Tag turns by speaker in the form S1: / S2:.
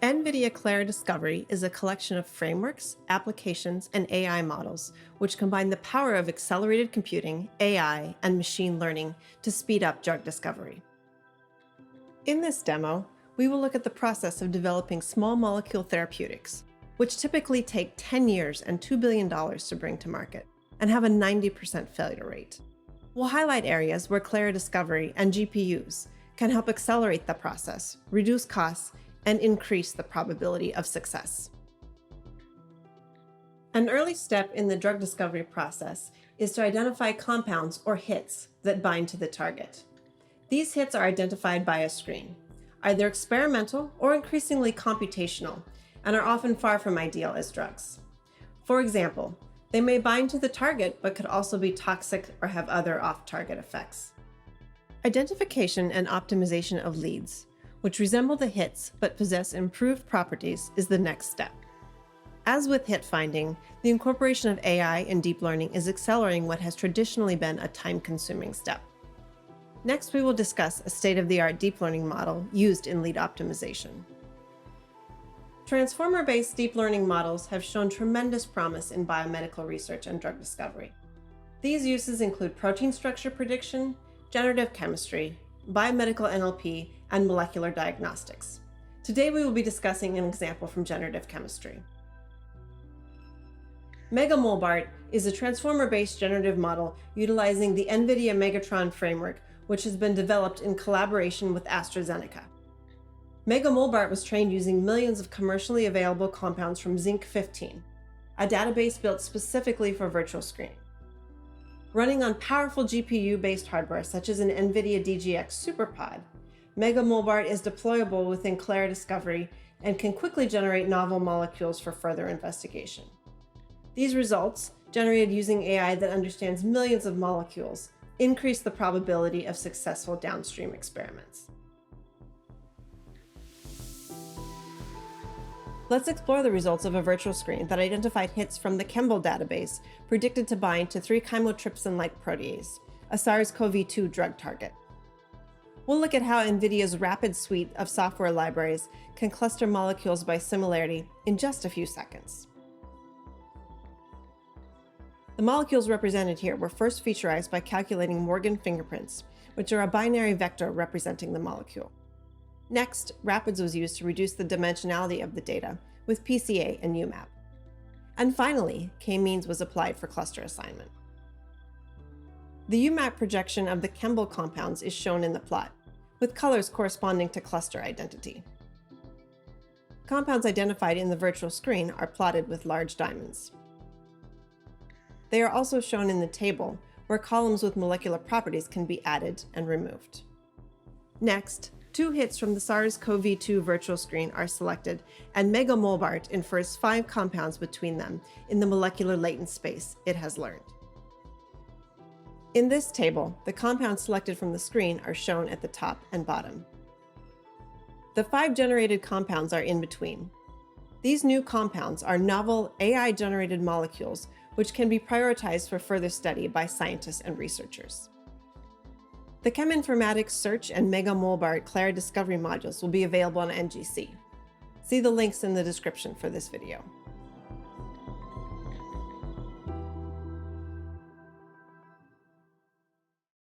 S1: NVIDIA Clara Discovery is a collection of frameworks, applications, and AI models which combine the power of accelerated computing, AI, and machine learning to speed up drug discovery. In this demo, we will look at the process of developing small molecule therapeutics, which typically take 10 years and $2 billion to bring to market, and have a 90% failure rate. We'll highlight areas where Clara Discovery and GPUs can help accelerate the process, reduce costs, and increase the probability of success. An early step in the drug discovery process is to identify compounds or hits that bind to the target. These hits are identified by a screen, either experimental or increasingly computational, and are often far from ideal as drugs. For example, they may bind to the target but could also be toxic or have other off-target effects. Identification and optimization of leads, which resemble the hits but possess improved properties, is the next step. As with hit finding, the incorporation of AI and deep learning is accelerating what has traditionally been a time-consuming step. Next, we will discuss a state-of-the-art deep learning model used in lead optimization. Transformer-based deep learning models have shown tremendous promise in biomedical research and drug discovery. These uses include protein structure prediction, generative chemistry, biomedical NLP, and molecular diagnostics. Today we will be discussing an example from generative chemistry. MegaMolBart is a transformer-based generative model utilizing the NVIDIA Megatron framework, which has been developed in collaboration with AstraZeneca. MegaMolBart was trained using millions of commercially available compounds from Zinc-15, a database built specifically for virtual screening. Running on powerful GPU-based hardware such as an NVIDIA DGX SuperPod, MegaMolBart is deployable within Clara Discovery and can quickly generate novel molecules for further investigation. These results, generated using AI that understands millions of molecules, increase the probability of successful downstream experiments. Let's explore the results of a virtual screen that identified hits from the Chembl database predicted to bind to 3-chymotrypsin-like protease, a SARS-CoV-2 drug target. We'll look at how NVIDIA's rapid suite of software libraries can cluster molecules by similarity in just a few seconds. The molecules represented here were first featurized by calculating Morgan fingerprints, which are a binary vector representing the molecule. Next, RAPIDS was used to reduce the dimensionality of the data with PCA and UMAP. And finally, K-means was applied for cluster assignment. The UMAP projection of the Chembl compounds is shown in the plot, with colors corresponding to cluster identity. Compounds identified in the virtual screen are plotted with large diamonds. They are also shown in the table, where columns with molecular properties can be added and removed. Next, 2 hits from the SARS-CoV-2 virtual screen are selected, and MegaMolBart infers 5 compounds between them in the molecular latent space it has learned. In this table, the compounds selected from the screen are shown at the top and bottom. The 5 generated compounds are in between. These new compounds are novel AI-generated molecules which can be prioritized for further study by scientists and researchers. The Cheminformatics Search and MegaMolBart Clara Discovery modules will be available on NGC. See the links in the description for this video.